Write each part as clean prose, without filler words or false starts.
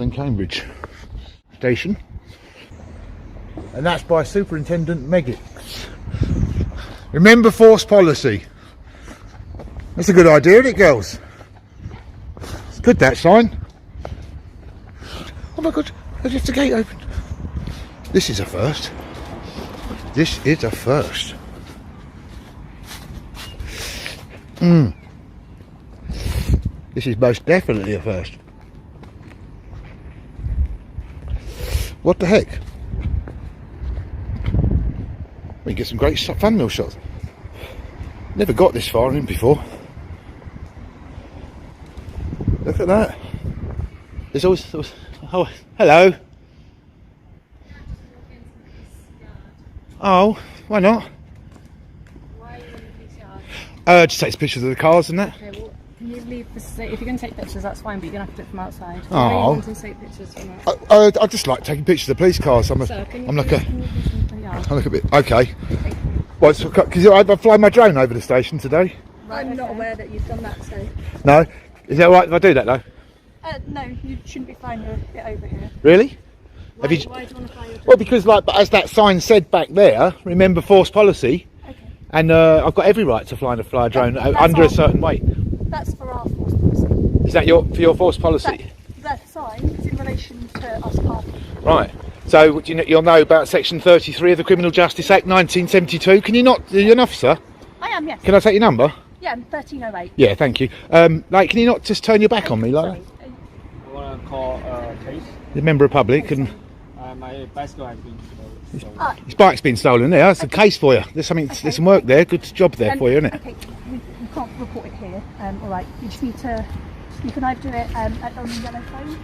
and Cambridge station, and that's by Superintendent Meggix. Remember force policy. That's a good idea, isn't it, girls? It's good, that sign. Oh my god, I left the gate open. This is a first. This is a first. This is most definitely a first. What the heck? We get some great thumbnail shots. Never got this far in before. Look at that. There's always oh, hello. Oh, why not? Why are you in the police yard? Just takes pictures of the cars and that. Okay, well, can you leave this? If you're going to take pictures, that's fine, but you're going to have to do it from outside. Oh. Why are you wanting to take pictures from outside? I just like taking pictures of police cars. I'm like a bit okay. Well, because I fly my drone over the station today. I'm not aware that you've done that, so. No, is that all right if I do that though? No, you shouldn't be flying it over here. Really? Why do you want to fly your drone? Well, because like, as that sign said back there, remember force policy. Okay. And I've got every right to fly a drone under a certain weight. That's for our force policy. Is that for your force policy? That sign is in relation to us parking. Right. So you'll know about Section 33 of the Criminal Justice Act 1972. Can you not? Are you an officer? I am, yes. Can I take your number? Yeah, I'm 1308. Yeah, thank you. Like, can you not just turn your back on me like that? I want to call a case. The member of public and My bicycle has been stolen. his bike's been stolen. There, that's a case for you. There's some work there. Good job there for you, isn't it? Okay, we can't report it here. All right, you just need to. You can either do it on the yellow phone.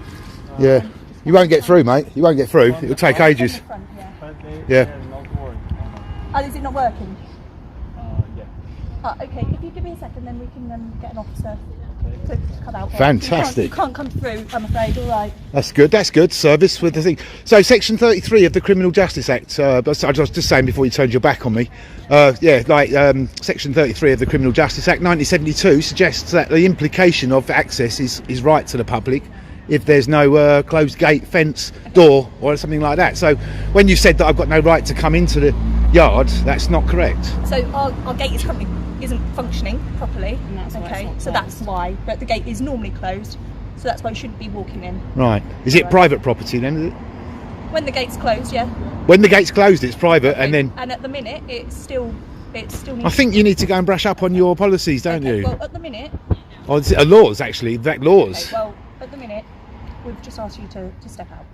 Yeah. You won't get through, mate. You won't get through. It'll take ages. Front, yeah. Yeah. Not working. Oh, is it not working? Yeah. Okay, if you give me a second, then we can get an officer to come out. Fantastic. You can't come through, I'm afraid. All right. That's good. That's good. Service with the thing. So, Section 33 of the Criminal Justice Act. I was just saying before you turned your back on me. Section 33 of the Criminal Justice Act 1972 suggests that the implication of access is right to the public if there's no closed gate, fence, door, or something like that. So, when you said that I've got no right to come into the yard, that's not correct. So our gate isn't functioning properly. And that's why okay, it's so not that's why. But the gate is normally closed, so that's why you shouldn't be walking in. Right. Is it private property then? Is it? When the gate's closed, yeah. When the gate's closed, it's private, and then. And at the minute, it still needs. I think you need to go and brush up on your policies, don't you? Well, at the minute. Oh, it's laws actually. That laws. Okay, well, at the minute, we've just asked you to step out.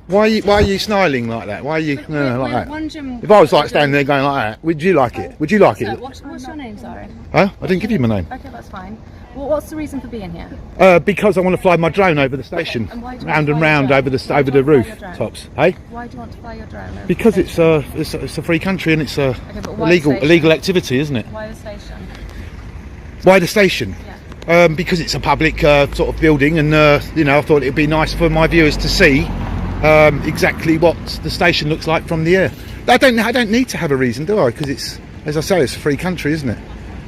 Why are you snarling like that? Why are you like that? Wondering, If I was like standing there going like that, would you like it? Would you like it? What's your name, sorry? Huh? I didn't give you my name. Okay, that's fine. Well, what's the reason for being here? Because I want to fly my drone over the station, And why do you round want and to fly round your over drone? the Why over do you the want to roof fly your drone? tops. Hey? Why do you want to fly your drone? Over Because the it's station? a free country and it's a but why illegal station? activity, isn't it? Why the station? Why the station? Yeah. Because it's a public sort of building, and I thought it'd be nice for my viewers to see exactly what the station looks like from the air. I don't need to have a reason, do I? Because it's, as I say, it's a free country, isn't it?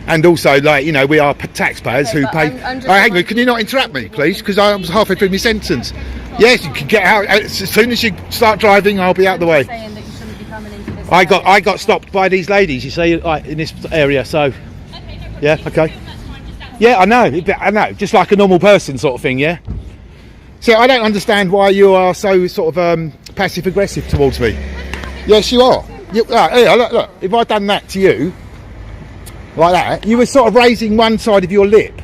And also, we are taxpayers who pay. Hang on, can you not interrupt me, please? Because I was halfway through my sentence. Yes, you can get out as soon as you start driving. I'll be out the way. Saying that you shouldn't be coming into this I got stopped by these ladies. You see, like in this area. So, yeah, okay. Yeah, I know. Just like a normal person, sort of thing. Yeah. So I don't understand why you are so sort of passive aggressive towards me. Yes, you are. Look. If I'd done that to you, like that, you were sort of raising one side of your lip.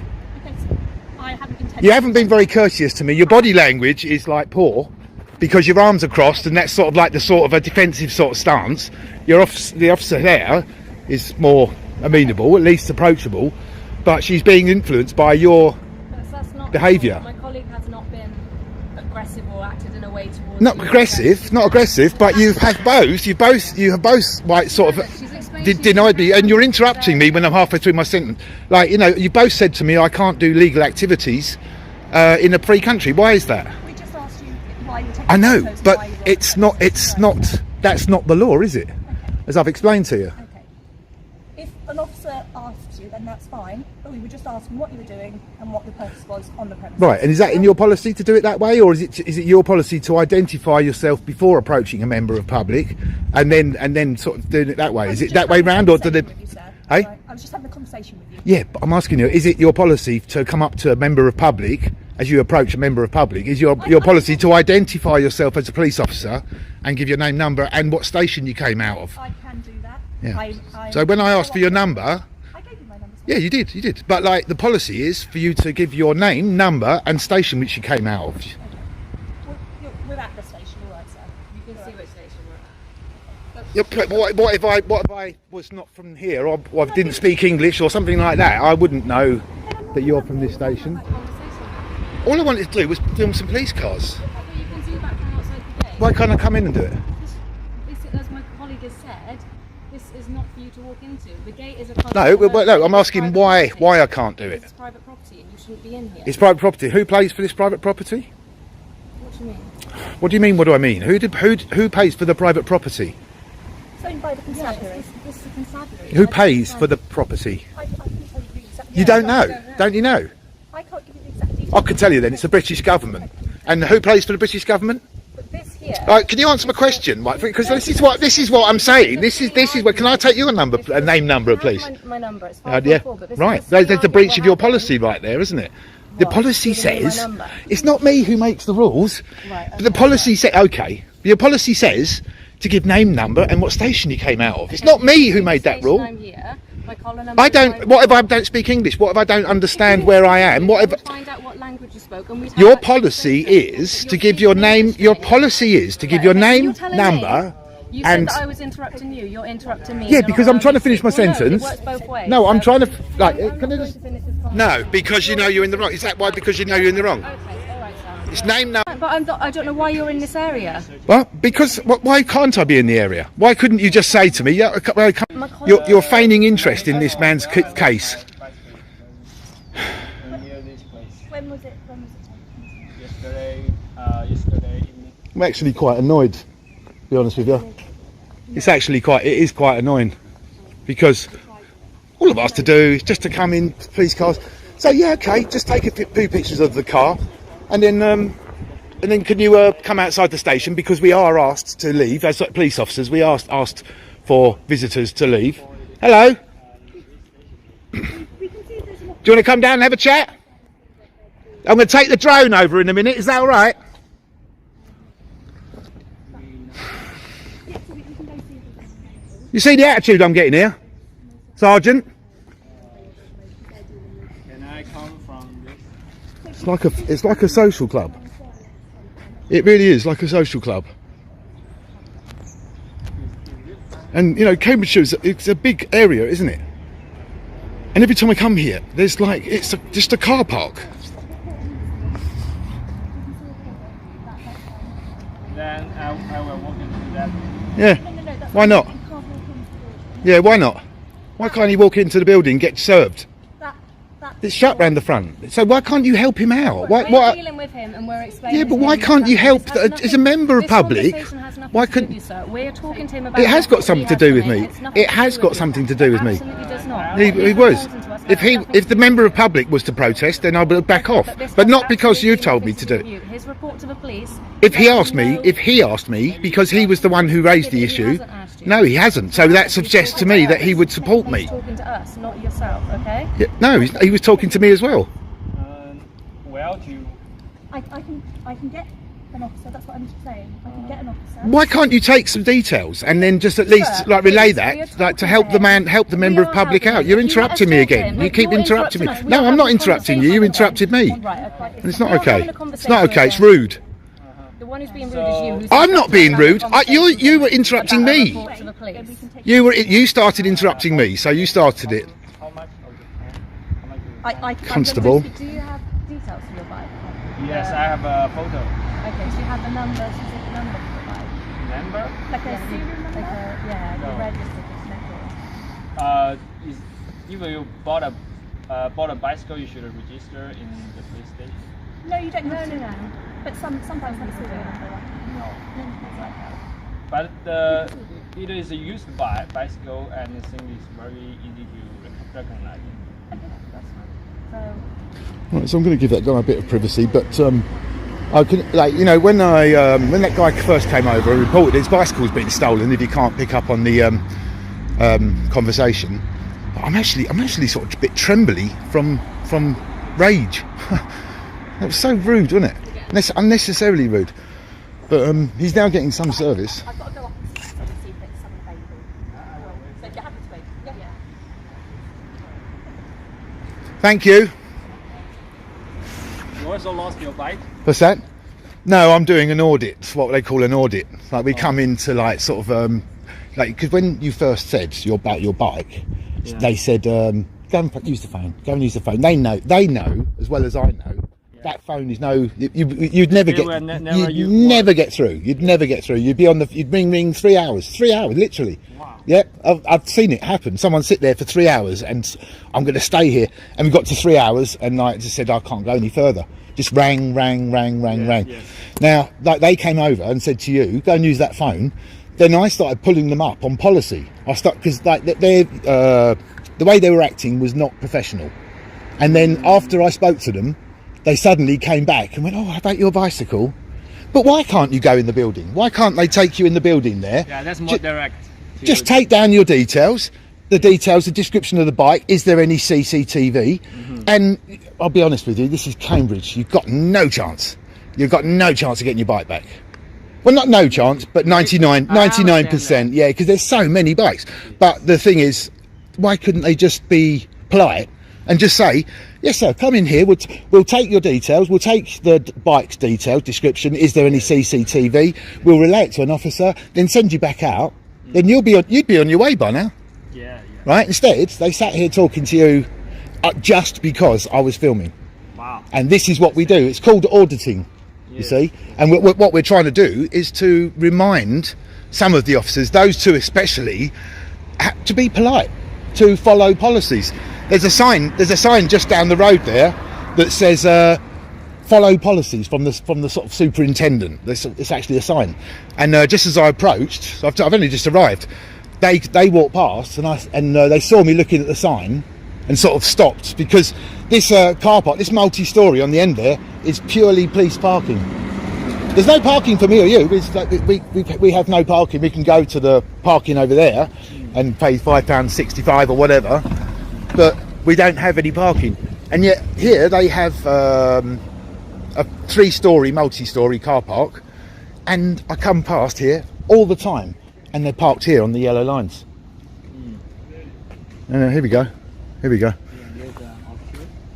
I haven't intended. You haven't been very courteous to me. Your body language is like poor, because your arms are crossed, and that's sort of like the sort of a defensive sort of stance. The officer there is more amenable, at least approachable, but she's being influenced by your behaviour. My colleague has not been aggressive or acted in a way towards Not you. aggressive, but you have both like sort of denied me, and you're interrupting me when I'm halfway through my sentence. You both said to me I can't do legal activities in a free country. Why is that? We just asked you why you take I know, photos and but why you want it's to not. take It's photos. not. That's not the law, is it? Okay. As I've explained to you. Okay. If an officer asks you you, then that's fine. But we were just asking what you were doing and what the purpose was on the premises. Right, and is that in your policy to do it that way, or is it your policy to identify yourself before approaching a member of public, and then sort of doing it that way? Is it that way round, or do they? Hey? I was just having a conversation with you. Yeah, but I'm asking you, is it your policy to come up to a member of public as you approach a member of public? Is your policy to identify yourself as a police officer and give your name, number, and what station you came out of? I can do that. Yeah. So when I asked for your number, I gave you my number. yeah, you did. But like the policy is for you to give your name, number, and station which you came out of. We're at the station, all right, sir. You can see which station we're at. Yeah, but what if I was not from here, or I didn't speak English or something like that? I wouldn't know that you're from this station. All I wanted to do was film some police cars. But you can do that from outside the gate. Why can't I come in and do it? This, as my colleague has said, this is not for you to walk into. The gate is a No, I'm asking why I can't do it. It's private property and you shouldn't be in here. It's private property. Who pays for this private property? What do you mean? What do you mean? What do I mean? Who pays for the private property? It's owned by the constabulary. This is a constabulary. Who pays for the property? I can tell you the exact. You don't know, don't you know? I can't give you the exact details. I could tell you then. It's the British government. And who pays for the British government? But this here. Right, can you answer my question? Right, because this is what I'm saying. This is where. Can I take your number, name number, please? My number is Yeah. 544, but this Right. is There's the breach of your happened. policy right there, isn't it? The policy Giving me my says number. it's not me who makes the rules. Right, But the policy says your policy says to give name, number, and what station you came out of. It's not me who made that rule. I'm here. My collar number I is don't. What if I don't speak English? What if I don't understand where I am? What if? Find out what language you spoke, and we'd have Your that policy conversation. is You're to give your speaking name. English, Your don't you? policy is to give Right, your okay, so name, you're telling number, You and said that I was interrupting you. You're interrupting me. yeah, You're because not I'm trying to allowing finish my me to- Well, no, sentence. it works both ways. No, I'm So- trying to like. I'm Can I not going just? to finish this conversation. No, because you know you're in the wrong. Is that why? Because you know you're in the wrong. Okay, all right, Sam. It's name, number. But I don't know why you're in this area. Well, because why can't I be in the area? Why couldn't you just say to me, yeah, My colleague- you're feigning interest in this man's case? Near this place. When was it? When was it? Yesterday evening. I'm actually quite annoyed, to be honest with you. It is quite annoying, because all I've asked to do is just to come in, police cars. So yeah, okay, just take a few pictures of the car, and then can you come outside the station, because we are asked to leave as police officers. We are asked for visitors to leave. Hello. Do you want to come down and have a chat? I'm going to take the drone over in a minute. Is that all right? You see the attitude I'm getting here, Sergeant? Can I come from this? It's like a social club. It really is like a social club. And you know, Cambridgeshire it's a big area, isn't it? And every time I come here, there's like just a car park. Then I will walk into that. Yeah. Why not? Yeah, why not? Why can't he walk into the building and get served? It's shut round the front. So why can't you help him out? We're dealing with him and we're explaining. Yeah, but to why him can't you help? this has As a member of this public, conversation has nothing why to do couldn't? with you, sir. We're talking to him about. It has got something to do with me. It's nothing It to has do got with something you. to do with me. Absolutely does not. He It's was. important to us. If the member of public was to protest, then I would back off. this But has not because absolutely you've told me nothing to do with it. you. His report to the police. If he let asked him me, know- because he was the one who raised the He issue. hasn't asked you. No, he hasn't. So that suggests to me that he would support me. He's talking to us, not yourself. Okay. Yeah, no, he was talking to me as well. Well, to I can get an officer. That's what I'm saying. I can get an officer. Why can't you take some details and then just at least Sir, like relay please, we are that, like to talking help to the him. member We of are public helping out? him. You're You let us interrupting me talk again. him. You keep You're interrupting me. us. We No, are I'm not having a interrupting you. You conversation interrupted me. Right, okay. And it's not We are okay. having a It's not conversation okay. It's with him. rude. The one who's being rude is you. who's I'm not being having a rude. You conversation were interrupting about a me. report to the police. You started interrupting me, so you started it. how much? How much? Constable. Do you have details for your bike? Yes, I have a photo. Okay, so you have the number, specific number for the bike. Number? Like a serial number. Yeah, No. you registered this record. If you bought a bicycle, you should register in the police station. No, you don't. have to. No. But sometimes they do. No. Things like that. But it is a used bicycle, and I think it's very easy to recognize it. So Right, so I'm going to give that guy a bit of privacy, but I can, like, you know, when that guy first came over and reported his bicycle's been stolen, if you can't pick up on the conversation, I'm actually sort of a bit trembly from rage. That was so rude, wasn't it? Unnecessarily rude. But he's now getting some service. I've got to go up and see if there's someone available. So if you're happy to wait. Yeah. Thank you. You also lost your bike? What's that? No, I'm doing an audit. It's what they call an audit. Like we come into like sort of like, because when you first said about your bike, they said go and use the phone. Go and use the phone. They know as well as I know. That phone is you'd never get never get through. You'd never get through. You'd be on you'd ring 3 hours, literally. Wow. Yeah, I've seen it happen. Someone sit there for 3 hours and I'm going to stay here. And we got to 3 hours and I just said I can't go any further. Just rang. Yes. Now, like they came over and said to you, go and use that phone. Then I started pulling them up on policy. Because like the way they were acting was not professional. And then after I spoke to them, they suddenly came back and went, oh, how about your bicycle? But why can't you go in the building? Why can't they take you in the building there? Yeah, that's more direct. Just take down your details, the description of the bike. Is there any CCTV? And I'll be honest with you, this is Cambridge. You've got no chance. You've got no chance of getting your bike back. Well, not no chance, but 99%. Yeah, because there's so many bikes. But the thing is, why couldn't they just be polite and just say, yes sir, come in here, we'll take your details, we'll take the bike's details, description, is there any CCTV, we'll relay it to an officer, then send you back out, then you'd be on your way by now. Yeah. Right? Instead, they sat here talking to you just because I was filming. Wow. And this is what we do. It's called auditing, you see. And what we're trying to do is to remind some of the officers, those two especially, to be polite, to follow policies. There's a sign just down the road there that says follow policies from the sort of superintendent. It's actually a sign. And just as I approached, I've only just arrived, they walked past and they saw me looking at the sign and sort of stopped, because this car park, this multi-storey on the end there, is purely police parking. There's no parking for me or you. It's like we have no parking. We can go to the parking over there and pay £5.65 or whatever, but we don't have any parking. And yet here they have a 3-storey multi-storey car park, and I come past here all the time and they're parked here on the yellow lines. Here we go.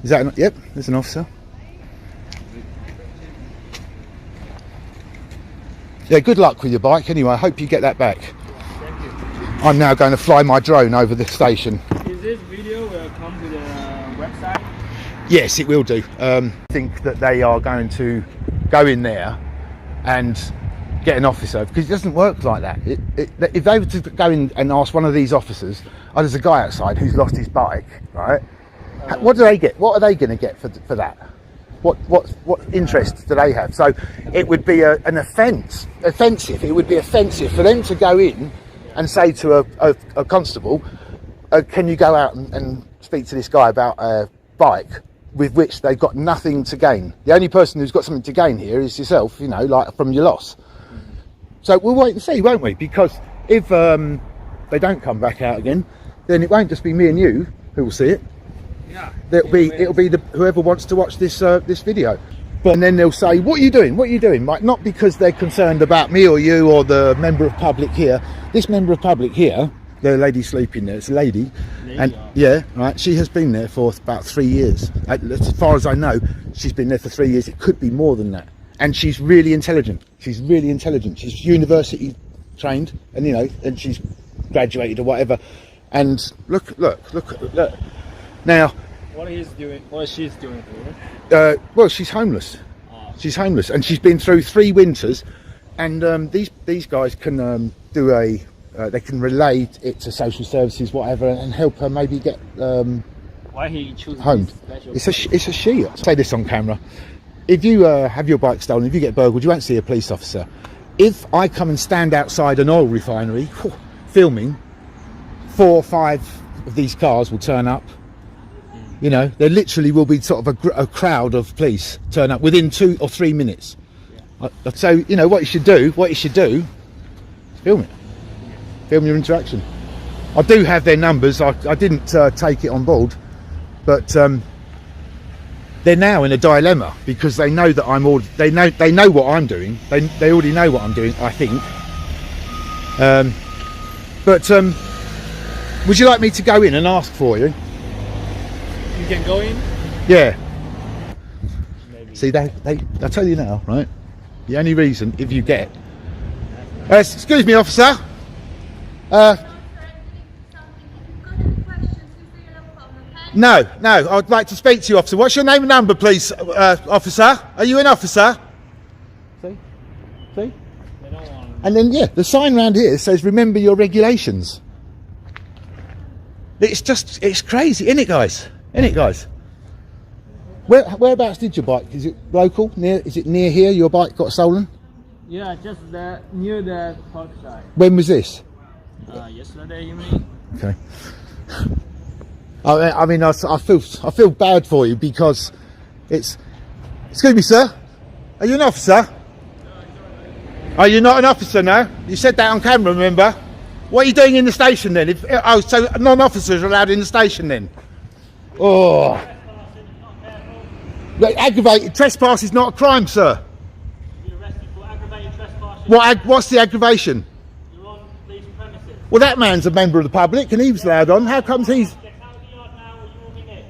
Is that yep, there's an officer. Yeah, good luck with your bike anyway. I hope you get that back. Thank you. I'm now going to fly my drone over the station. Is this video will come to the website? Yes, it will do. I think that they are going to go in there and get an officer, because it doesn't work like that. If they were to go in and ask one of these officers, oh, there's a guy outside who's lost his bike, right? What do they get? What are they going to get for that? What interest do they have? So it would be an offensive. It would be offensive for them to go in and say to a constable, can you go out and speak to this guy about a bike with which they've got nothing to gain? The only person who's got something to gain here is yourself, you know, like from your loss. So we'll wait and see, won't we? Because if they don't come back out again, then it won't just be me and you who will see it. Yeah. It'll be whoever wants to watch this video. And then they'll say, what are you doing? What are you doing? Right? Not because they're concerned about me or you or the member of public here. This member of public here, the lady sleeping there, it's a lady. And yeah, right, she has been there for about 3 years. As far as I know, she's been there for 3 years. It could be more than that. And she's really intelligent. She's university trained, and you know, and she's graduated or whatever. And look. Now, What is she's doing here? well, she's homeless. She's homeless, and she's been through 3 winters. And these guys can they can relay it to social services, whatever, and help her maybe get Why he chooses homed. It's a she. I'll say this on camera. If you have your bike stolen, if you get burgled, you won't see a police officer. If I come and stand outside an oil refinery filming, 4 or 5 of these cars will turn up You know, there literally will be sort of a crowd of police turn up within 2 or 3 minutes. So, you know, what you should do is film it. Film your interaction. I do have their numbers. I didn't take it on board, but they're now in a dilemma because they know that they know what I'm doing. They already know what I'm doing, I think. But would you like me to go in and ask for you? You can go in? Yeah. Maybe. See, I'll tell you now, right? The only reason, if you get... excuse me, officer. No, I'd like to speak to you, officer. What's your name and number, please, officer? Are you an officer? See? They don't want... And then, yeah, the sign round here says, remember your regulations. It's crazy, isn't it, guys? Isn't it, guys? Whereabouts did your bike? Is it local? Is it near here? Your bike got stolen? Yeah, just near the parkside. When was this? Yesterday evening. Okay. I mean, I feel bad for you because it's. Excuse me, sir. Are you an officer? Are you not an officer now? You said that on camera, remember? What are you doing in the station then? So non-officers are allowed in the station then? Oh. Look, aggravated trespass is not a crime, sir. You'll be arrested for aggravated trespass. What's the aggravation? You're on police premises. Well, that man's a member of the public and he was allowed on. How comes he's... Get out of the yard now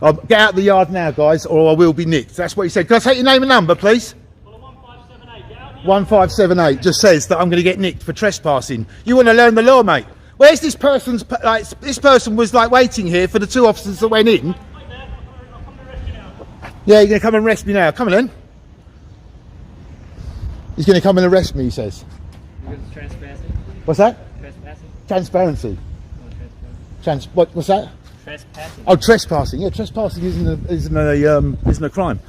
or you will be nicked. Get out of the yard now, guys, or I will be nicked. That's what he said. Can I take your name and number, please? Well, 1578. Get out of the yard. 1578 just says that I'm going to get nicked for trespassing. You want to learn the law, mate? Where's this person's... this person was, waiting here for the 2 officers that went in. Wait there. I'll come and arrest you now. Yeah, you're going to come and arrest me now. Come on then. He's going to come and arrest me, he says. Because it's trespassing. What's that? Trespassing. Transparency. No, trespassing. What's that? Trespassing. Oh, trespassing. Yeah, trespassing isn't a crime.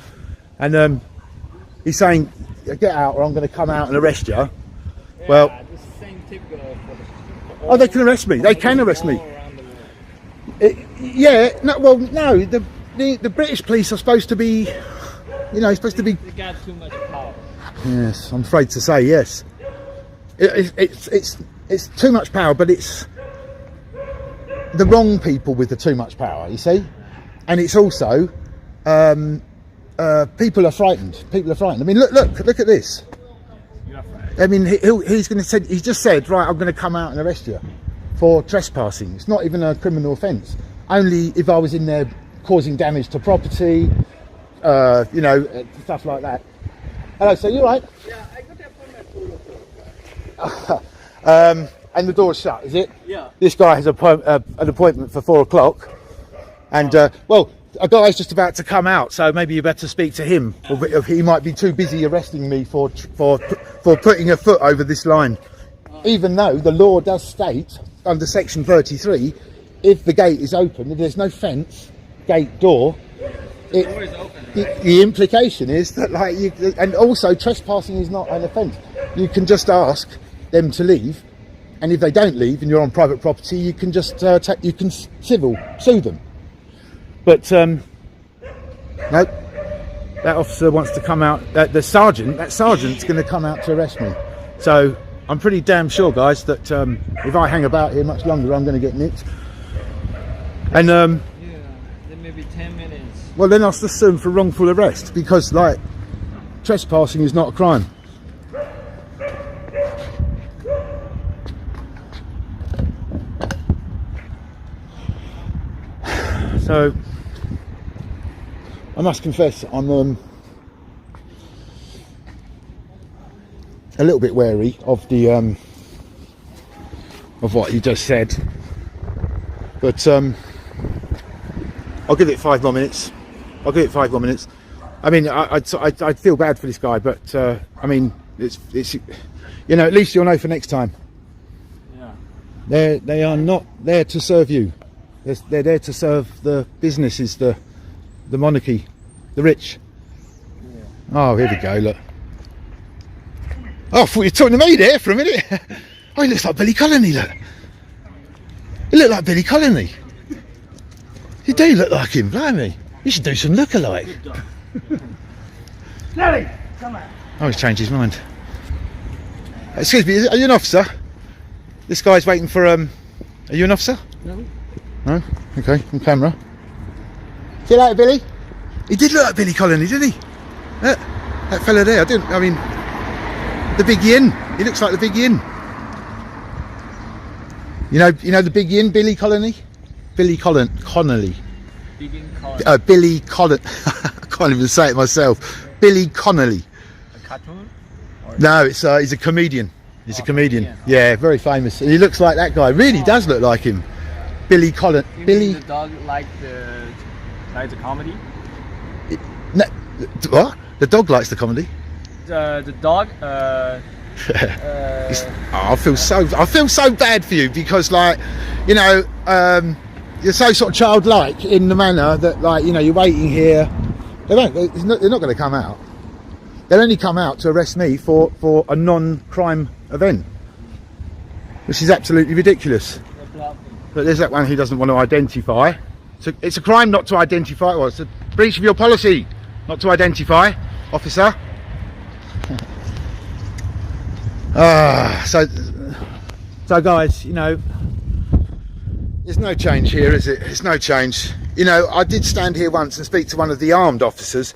And he's saying, get out or I'm going to come out and arrest you. Yeah, Well, this is the same typical for the... oh, they can arrest me. They can arrest me. All around the world. Yeah. No. Well, no. The British police are supposed to be, supposed to be. They got too much power. Yes, I'm afraid to say yes. It's too much power, but it's the wrong people with the too much power. You see, and it's also people are frightened. People are frightened. I mean, look at this. You're afraid. I mean, he's going to say. He just said, right, I'm going to come out and arrest you for trespassing. It's not even a criminal offence. Only if I was in there causing damage to property, stuff like that. Hello, sir, you right? Yeah, I got the appointment. And the door's shut, is it? Yeah. This guy has an appointment for 4 o'clock, and a guy's just about to come out, so maybe you better speak to him, or he might be too busy arresting me for putting a foot over this line. Even though the law does state under section 33, if the gate is open, if there's no fence, gate, door, The door is open, right? the implication is that and also trespassing is not an offence. You can just ask them to leave, and if they don't leave and you're on private property, you can just you can sue them. But no, that officer wants to come out. That sergeant's going to come out to arrest me. So I'm pretty damn sure, guys, that if I hang about here much longer, I'm going to get nicked. And Yeah, then maybe 10 minutes. well, then I'll just sue him for wrongful arrest because trespassing is not a crime. So I must confess, I'm a little bit wary of the of what you just said, but I'll give it 5 more minutes. I mean, I'd feel bad for this guy, but I mean, it's at least you'll know for next time. Yeah. They are not there to serve you. They're there to serve the businesses, the monarchy, the rich. Yeah. Oh, here we go, look. Oh, I thought you were talking to me there for a minute. Oh, he looks like Billy Connolly, look. He looked like Billy Connolly. You do look like him, blimey. You should do some look-alike. Nelly, come on. Oh, he's changed his mind. Excuse me, are you an officer? This guy's waiting for, are you an officer? No. No? Okay, on camera. See you later, Billy. He did look like Billy Connolly, didn't he? That fella there, I mean, the big yin. He looks like the big yin. You know the big yin, Billy Connolly? Connolly. Begin calling Billy Connolly. I can't even say it myself. Billy Connolly. a cartoon? Or No, it's he's a comedian. He's a comedian. comedian. Yeah, very famous. And he looks like that guy. Really does look like him. Billy Connolly. you Billy. mean the dog like the comedy? No, what? The dog likes the comedy. The dog I feel so bad for you because, like, you know, you're so sort of childlike in the manner that, like, you know, you're waiting here. They're not going to come out. They'll only come out to arrest me for a non-crime event, which is absolutely ridiculous. But there's that one he doesn't want to identify. So it's a crime not to identify. Well, it's a breach of your policy not to identify, officer. So guys, you know, there's no change here, is it? There's no change. You know, I did stand here once and speak to one of the armed officers,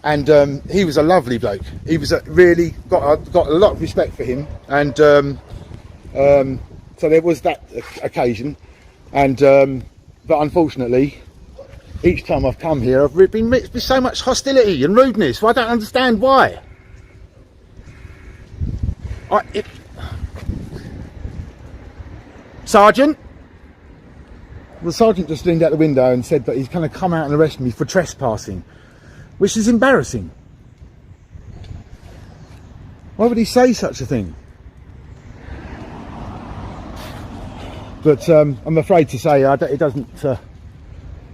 and he was a lovely bloke. He was really got a lot of respect for him, and so there was that occasion, and but unfortunately, each time I've come here, I've been mixed with so much hostility and rudeness. Well, I don't understand why. Sergeant? The sergeant just leaned out the window and said that he's going to come out and arrest me for trespassing, which is embarrassing. Why would he say such a thing? But I'm afraid to say it doesn't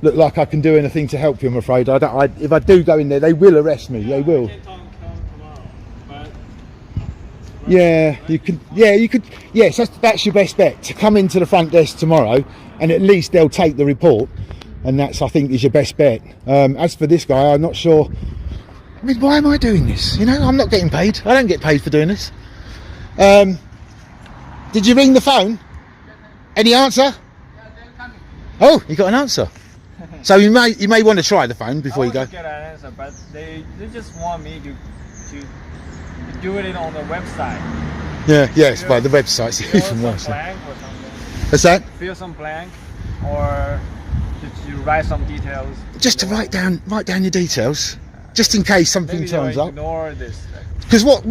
look like I can do anything to help you, I'm afraid. If I do go in there, they will arrest me, they will. Yeah, you could. Yes, that's your best bet, to come into the front desk tomorrow, and at least they'll take the report, and that's, I think, is your best bet. As for this guy, I'm not sure. I mean, why am I doing this? You know, I'm not getting paid. I don't get paid for doing this. Did you ring the phone? Any answer? Oh, you got an answer. So you may want to try the phone before you go. I get an answer, but they just want me to do it on the website. Yeah, yes, but the website's even worse. Blank or something. What's that? Fill some blank, or to write some details. Just to write down your details, just in case something Maybe turns they'll up. ignore this. Because what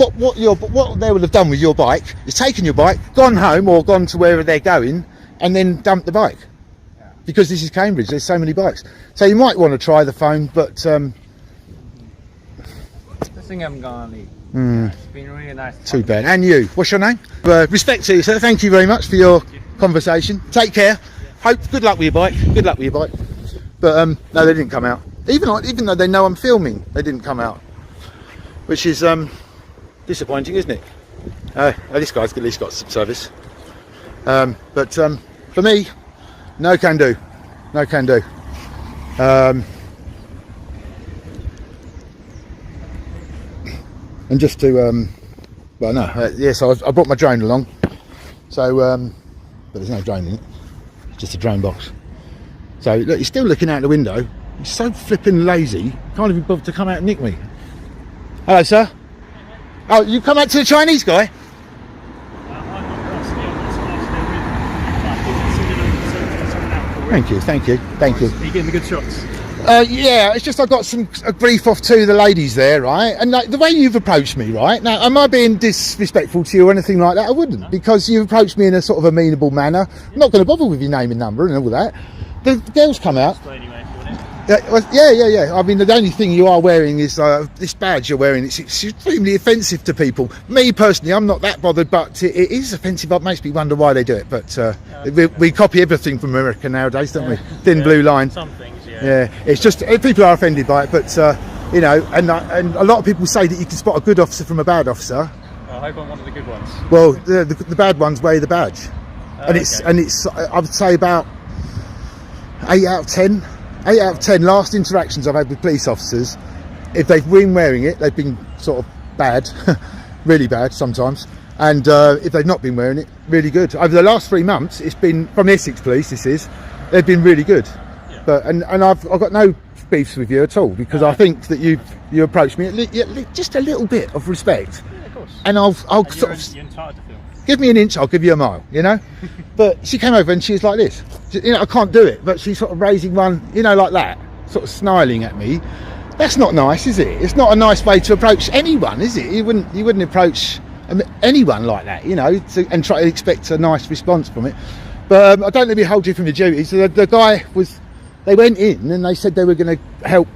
they would have done with your bike is taken your bike, gone home or gone to wherever they're going, and then dumped the bike. Yeah. Because this is Cambridge, there's so many bikes. So you might want to try the phone, but I think I'm gonna leave. It's been really nice. too bad. And you, what's your name? Respect to you, sir. Thank you very much for your conversation. Take care. Good luck with your bike. Good luck with your bike. But no, they didn't come out. Even though they know I'm filming, they didn't come out, which is disappointing, isn't it? This guy's at least got some service. But for me, no can do. No can do. And just to, well, no, yes, I brought my drone along. So, but there's no drone in it. It's just a drone box. So look, he's still looking out the window. He's so flipping lazy. Can't even bother to come out and nick me. Hello, sir. Oh, you come out to the Chinese guy? Thank you, thank you, thank you. Are you getting the good shots? Yeah, it's just I got a brief off to the ladies there, right? And like, the way you've approached me, right? Now, am I being disrespectful to you or anything like that? I wouldn't, no. Because you've approached me in a sort of amenable manner. I'm not going to bother with your name and number and all that. The girls come out. Yeah. I mean, the only thing you are wearing is this badge you're wearing. It's extremely offensive to people. Me personally, I'm not that bothered, but it is offensive. It makes me wonder why they do it. But we copy everything from America nowadays, don't we? Thin blue line. Some things, yeah. Yeah, it's just people are offended by it, but you know, and a lot of people say that you can spot a good officer from a bad officer. I hope I'm one of the good ones. Well, the bad ones wear the badge, and it's I would say about 8 out of 10 8 out of 10 last interactions I've had with police officers, if they've been wearing it, they've been sort of bad, really bad sometimes. And if they've not been wearing it, really good. Over the last 3 months, it's been from the Essex Police. They've been really good. Yeah. But and I've got no beefs with you at all, because I think that you approached me just a little bit of respect. Yeah, of course. And I'll And sort of you're entitled to film. give me an inch, I'll give you a mile, you know. But she came over and she was like this, you know, I can't do it, but she's sort of raising one, you know, like that, sort of snarling at me. That's not nice, is it? It's not a nice way to approach anyone, is it? You wouldn't approach anyone like that, you know, and try to expect a nice response from it. But I don't let me hold you from your duties. So the guy was, they went in and they said they were going to help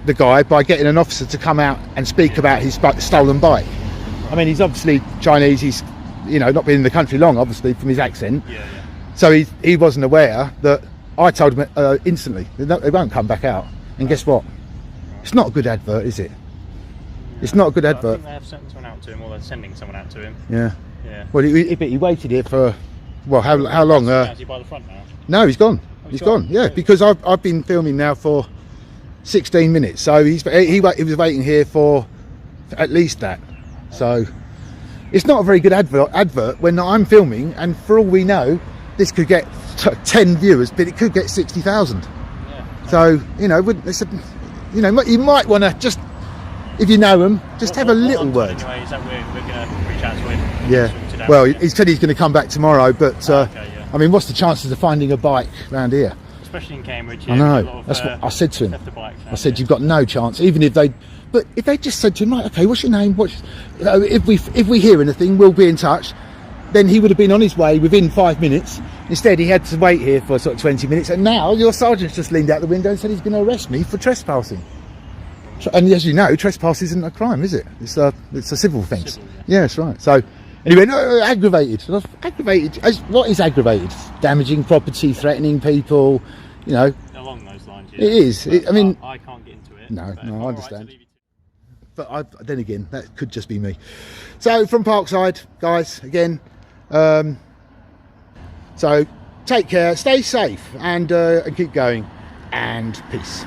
the guy by getting an officer to come out and speak about his stolen bike. I mean, he's obviously Chinese. He's, you know, not been in the country long, obviously, from his accent. Yeah. So he wasn't aware that I told him instantly, they won't come back out. And guess what? It's not a good advert, is it? It's not a good I advert. think they have sent someone out to him, or they're sending someone out to him. Yeah. Yeah. Well, he waited here for, well, how long? Is he by the front now? No, he's gone. He's He's gone. gone? Yeah, because I've been filming now for 16 minutes. So he was waiting here for at least that. So it's not a very good advert when I'm filming, and for all we know, this could get 10 viewers, but it could get 60,000. Yeah. So, you know, you know, you might want to just, if you know them, just have a little word. Anyway, is that we're going to reach out to him? Yeah. Well, he said he's going to come back tomorrow, but Okay, yeah. I mean, what's the chances of finding a bike around here? Especially in Cambridge. I Yeah, know. there's a lot of, That's what I said to him. theft of bikes I around said, here. you've got no chance, even if they. But if they just said to him, right, okay, what's your name? If we hear anything, we'll be in touch. Then he would have been on his way within 5 minutes. Instead, he had to wait here for sort of 20 minutes. And now your sergeant's just leaned out the window and said he's going to arrest me for trespassing. And as you know, trespass isn't a crime, is it? It's a civil offence. Civil, Yeah, that's right. So anyway, no, aggravated. Aggravated. What is aggravated? Damaging property, threatening people. You know, Along those lines, yeah. it is. I mean, I can't get into it. No, but if no, I I'm all right to understand. leave you to- but then again, that could just be me. So from Parkside, guys, again. So take care, stay safe, and keep going, and peace.